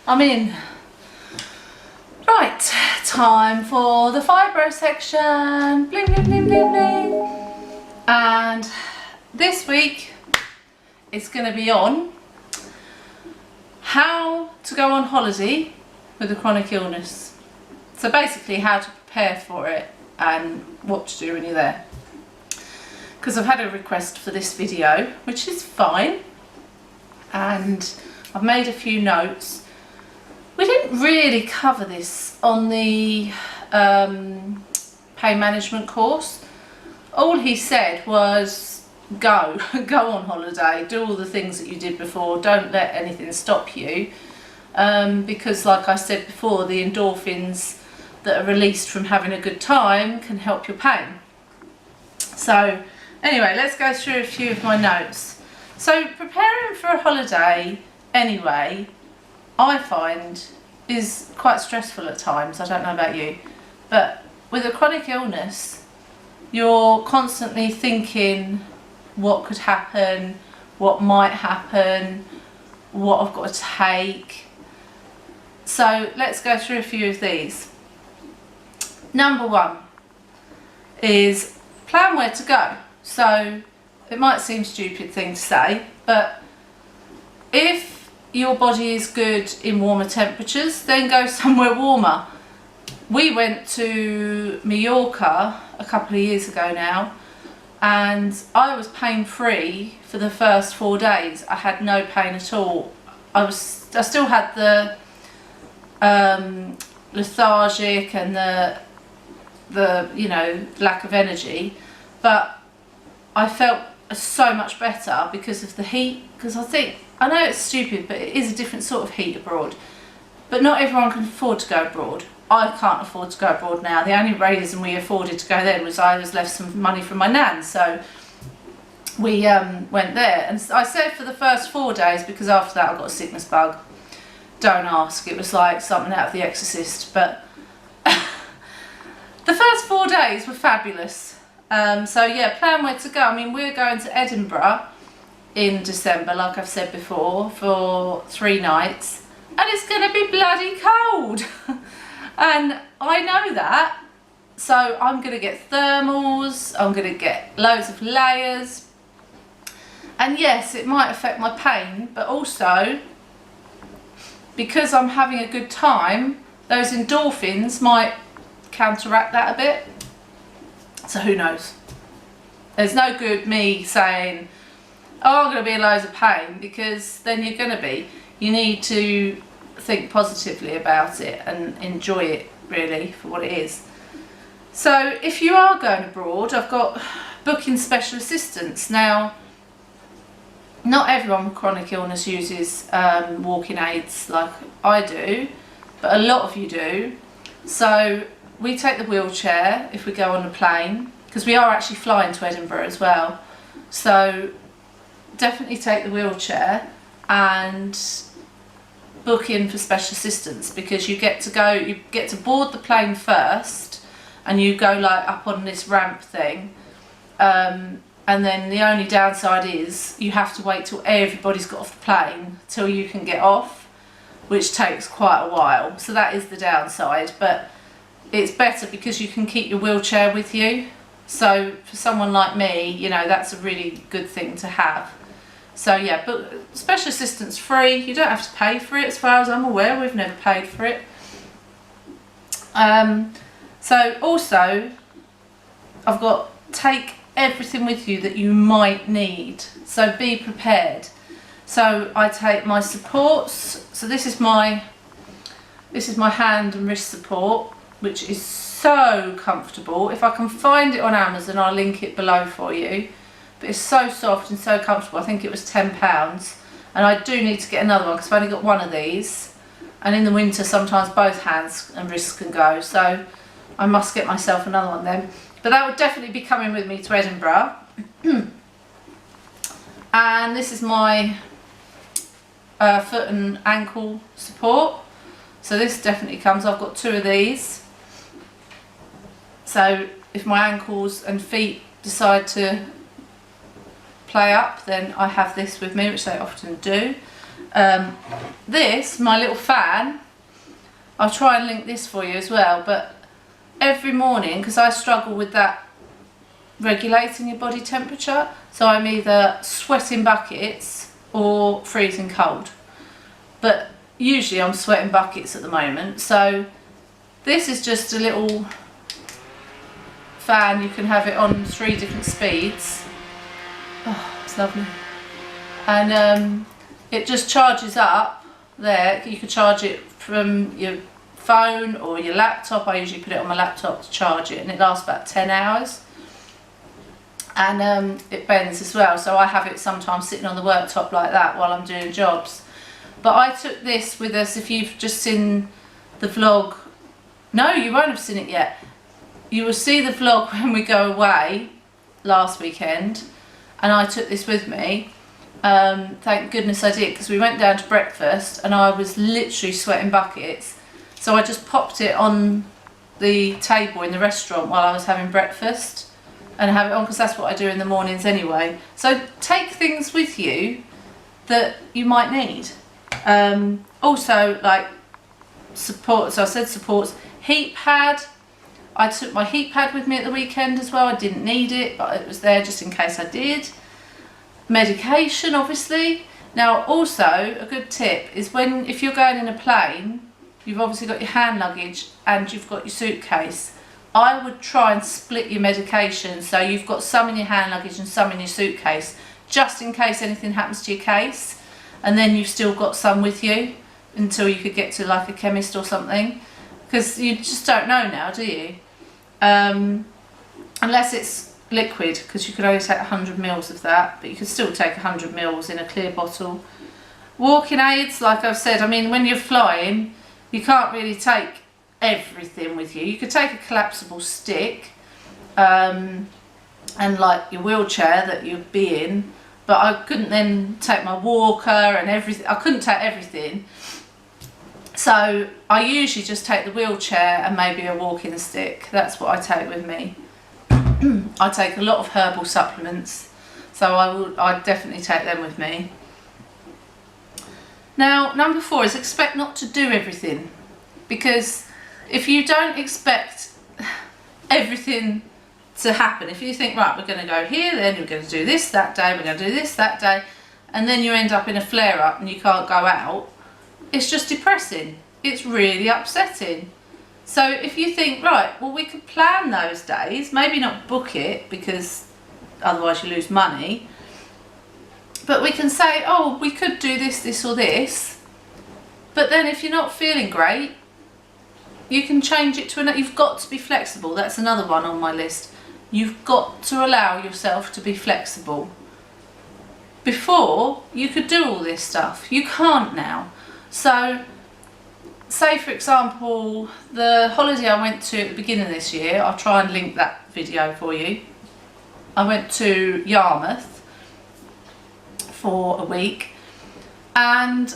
I'm in. Right, time for the Fibro section. Bling, bling, bling, bling, bling. And this week it's going to be on how to go on holiday with a chronic illness. So basically how to prepare for it and what to do when you're there. Because I've had a request for this video, which is fine, and I've made a few notes. We didn't really cover this on the pain management course. All he said was go on holiday, do all the things that you did before, don't let anything stop you, because like I said before, the endorphins that are released from having a good time can help your pain. So anyway, let's go through a few of my notes. So preparing for a holiday anyway, I find is quite stressful at times. I don't know about you, but with a chronic illness, you're constantly thinking what could happen, what might happen, what I've got to take. So let's go through a few of these. Number one is plan where to go. So it might seem a stupid thing to say, but if your body is good in warmer temperatures, then go somewhere warmer. We went to Mallorca a couple of years ago now, and I was pain free for the first 4 days. I had no pain at all. I still had the lethargic and the you know, lack of energy, but I felt so much better because of the heat. Because I know it's stupid, but it is a different sort of heat abroad. But not everyone can afford to go abroad. I can't afford to go abroad now. The only reason we afforded to go then was I was left some money from my nan, so we went there. And I said for the first 4 days, because after that I got a sickness bug. Don't ask, it was like something out of The Exorcist. But the first 4 days were fabulous. So yeah, plan where to go. I mean, we're going to Edinburgh in December, like I've said before, for 3 nights, and it's going to be bloody cold. And I know that, so I'm going to get thermals, I'm going to get loads of layers, and yes, it might affect my pain, but also because I'm having a good time, those endorphins might counteract that a bit. So who knows? There's no good me saying, oh, I'm going to be in loads of pain, because then you're going to be. You need to think positively about it and enjoy it really for what it is. So if you are going abroad, I've got booking special assistance. Now, not everyone with chronic illness uses walking aids like I do, but a lot of you do. So we take the wheelchair if we go on a plane, because we are actually flying to Edinburgh as well. So definitely take the wheelchair and book in for special assistance, because you get to board the plane first, and you go like up on this ramp thing, and then the only downside is you have to wait till everybody's got off the plane till you can get off, which takes quite a while. So that is the downside, but it's better because you can keep your wheelchair with you. So for someone like me, you know, that's a really good thing to have. So yeah, but special assistance free, you don't have to pay for it as far as I'm aware. We've never paid for it. So also I've got take everything with you that you might need, so be prepared. So I take my supports. So this is my hand and wrist support, which is so comfortable. If I can find it on Amazon, I'll link it below for you. But it's so soft and so comfortable. I think it was £10, and I do need to get another one because I've only got one of these, and in the winter sometimes both hands and wrists can go, so I must get myself another one then. But that would definitely be coming with me to Edinburgh. And this is my foot and ankle support, so this definitely comes. I've got 2 of these. So if my ankles and feet decide to play up, then I have this with me, which they often do. This, my little fan, I'll try and link this for you as well, but every morning, because I struggle with that regulating your body temperature, so I'm either sweating buckets or freezing cold, but usually I'm sweating buckets at the moment. So this is just a little fan. You can have it on 3 different speeds. Oh, it's lovely. And it just charges up there. You can charge it from your phone or your laptop. I usually put it on my laptop to charge it, and it lasts about 10 hours. And it bends as well, so I have it sometimes sitting on the worktop like that while I'm doing jobs. But I took this with us. If you've just seen the vlog, no, you won't have seen it yet. You will see the vlog when we go away last weekend, and I took this with me. Thank goodness I did, because we went down to breakfast and I was literally sweating buckets. So I just popped it on the table in the restaurant while I was having breakfast, and have it on, because that's what I do in the mornings anyway. So take things with you that you might need. Also, like support, so I said supports, heat pad. I took my heat pad with me at the weekend as well. I didn't need it, but it was there just in case I did. Medication, obviously. Now also a good tip is if you're going in a plane, you've obviously got your hand luggage and you've got your suitcase. I would try and split your medication, so you've got some in your hand luggage and some in your suitcase, just in case anything happens to your case, and then you've still got some with you until you could get to like a chemist or something, because you just don't know now, do you? Unless it's liquid, because you could only take 100 mils of that, but you could still take 100 mils in a clear bottle. Walking aids, like I've said, I mean, when you're flying, you can't really take everything with you. You could take a collapsible stick and like your wheelchair that you'd be in, but I couldn't then take my walker and everything. I couldn't take everything, so I usually just take the wheelchair and maybe a walking stick. That's what I take with me. I take a lot of herbal supplements, so I'd definitely take them with me. Now, number 4 is expect not to do everything, because if you don't expect everything to happen, if you think, right, we're going to go here, then we're going to do this that day, we're going to do this that day, and then you end up in a flare-up and you can't go out, it's just depressing. It's really upsetting. So if you think, right, well, we could plan those days, maybe not book it, because otherwise you lose money, but we can say, oh, we could do this, this or this, but then if you're not feeling great, you can change it to another. You've got to be flexible. That's another one on my list. You've got to allow yourself to be flexible. Before, you could do all this stuff. You can't now. So, say for example, the holiday I went to at the beginning of this year, I'll try and link that video for you. I went to Yarmouth for a week, and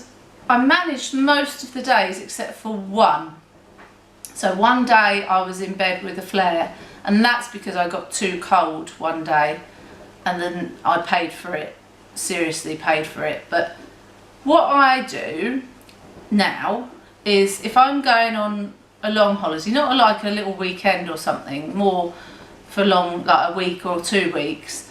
I managed most of the days except for one. So one day I was in bed with a flare, and that's because I got too cold one day, and then I paid for it, seriously paid for it. But what I do now is, if I'm going on a long holiday, not like a little weekend or something, more for long, like a week or 2 weeks,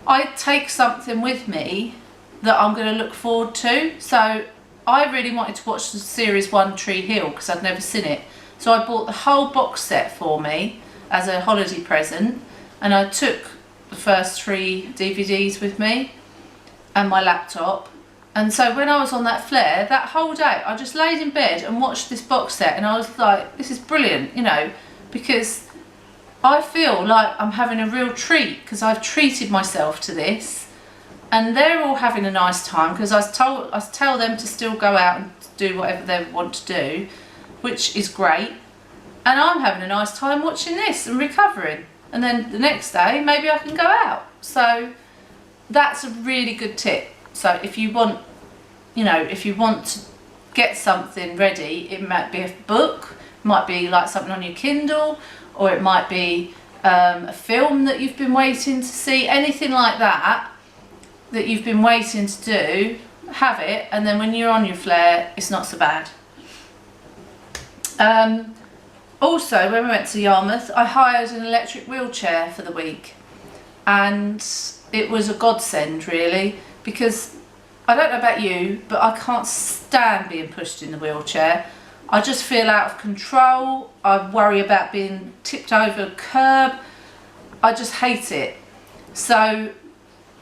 I take something with me that I'm going to look forward to. So I really wanted to watch the series One Tree Hill, because I'd never seen it. So I bought the whole box set for me as a holiday present, and I took the first 3 DVDs with me and my laptop. And so when I was on that flare, that whole day, I just laid in bed and watched this box set, and I was like, this is brilliant, you know, because I feel like I'm having a real treat, because I've treated myself to this, and they're all having a nice time, because I tell them to still go out and do whatever they want to do, which is great, and I'm having a nice time watching this and recovering, and then the next day maybe I can go out. So that's a really good tip. So if you want, you know, if you want to get something ready, it might be a book, it might be like something on your Kindle, or it might be a film that you've been waiting to see, anything like that you've been waiting to do, have it, and then when you're on your flare, it's not so bad. Also, when we went to Yarmouth, I hired an electric wheelchair for the week, and it was a godsend really, because I don't know about you, but I can't stand being pushed in the wheelchair. I just feel out of control. I worry about being tipped over a curb. I just hate it. So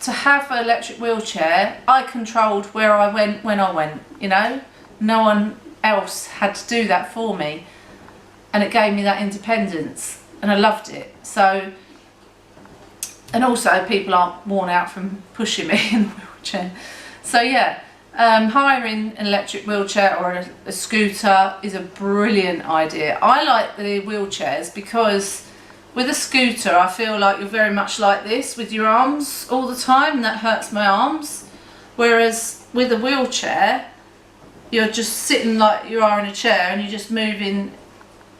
to have an electric wheelchair, I controlled where I went when I went, you know. No one else had to do that for me, and it gave me that independence, and I loved it. So, and also people aren't worn out from pushing me in the wheelchair. So yeah, hiring an electric wheelchair or a scooter is a brilliant idea. I like the wheelchairs because with a scooter I feel like you're very much like this with your arms all the time, and that hurts my arms. Whereas with a wheelchair, you're just sitting like you are in a chair and you're just moving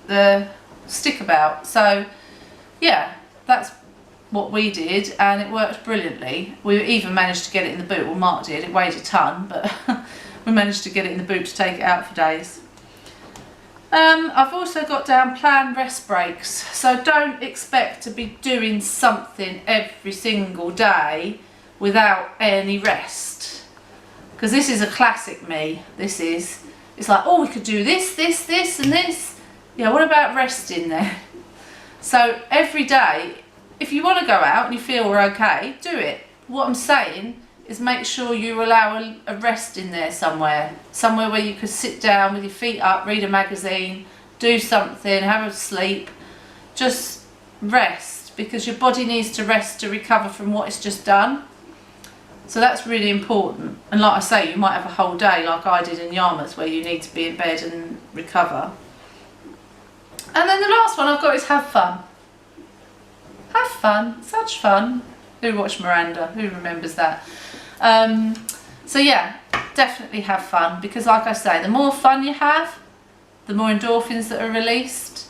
the stick about. So yeah, that's what we did, and it worked brilliantly. We even managed to get it in the boot. Well, Mark did. It weighed a ton, but we managed to get it in the boot to take it out for days. I've also got down planned rest breaks, so don't expect to be doing something every single day without any rest, because this is a classic me. This is, it's like, oh, we could do this, this, this and this. Yeah, what about resting there? So every day, if you want to go out and you feel we're okay, do it. What I'm saying is make sure you allow a rest in there somewhere where you could sit down with your feet up, read a magazine, do something, have a sleep. Just rest, because your body needs to rest to recover from what it's just done. So that's really important. And like I say, you might have a whole day like I did in Yarmouth where you need to be in bed and recover. And then the last one I've got is have fun. Have fun, such fun. Who watched Miranda? Who remembers that? So yeah, definitely have fun, because like I say, the more fun you have, the more endorphins that are released.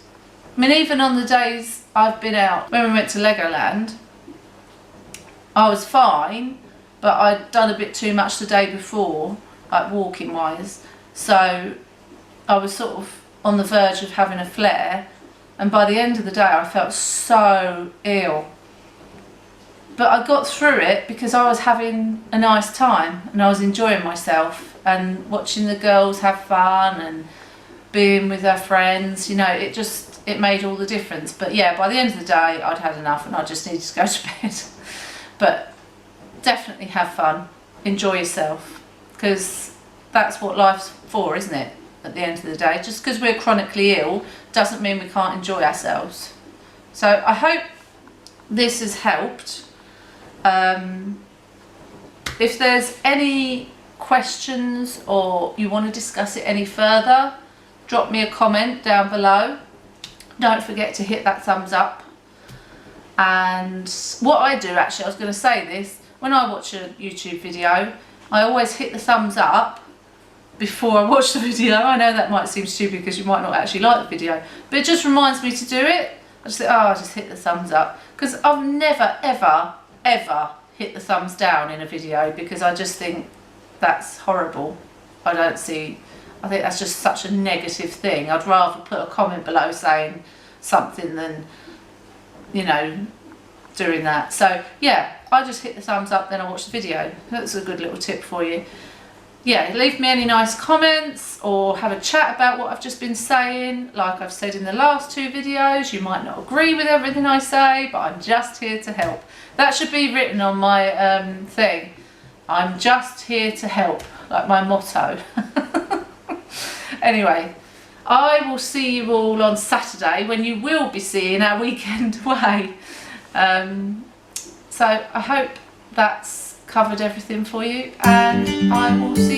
I mean, even on the days I've been out, when we went to Legoland, I was fine, but I'd done a bit too much the day before, like walking wise, so I was sort of on the verge of having a flare, and by the end of the day I felt so ill. But I got through it because I was having a nice time and I was enjoying myself and watching the girls have fun and being with their friends, you know, it made all the difference. But yeah, by the end of the day I'd had enough and I just needed to go to bed. But definitely have fun, enjoy yourself, because that's what life's for, isn't it? At the end of the day, just because we're chronically ill doesn't mean we can't enjoy ourselves. So I hope this has helped. If there's any questions or you want to discuss it any further, drop me a comment down below. Don't forget to hit that thumbs up. And what I do, actually, I was going to say this, when I watch a YouTube video, I always hit the thumbs up before I watch the video. I know that might seem stupid because you might not actually like the video, but it just reminds me to do it. I just think, oh, I'll just hit the thumbs up, because I've never ever hit the thumbs down in a video, because I just think that's horrible. I think that's just such a negative thing. I'd rather put a comment below saying something than, you know, doing that. So yeah, I just hit the thumbs up, then I watch the video. That's a good little tip for you. Yeah, leave me any nice comments or have a chat about what I've just been saying. Like I've said in the last two videos, you might not agree with everything I say, but I'm just here to help. That should be written on my thing. I'm just here to help, like my motto. Anyway, I will see you all on Saturday, when you will be seeing our weekend away. So I hope that's covered everything for you, and I will see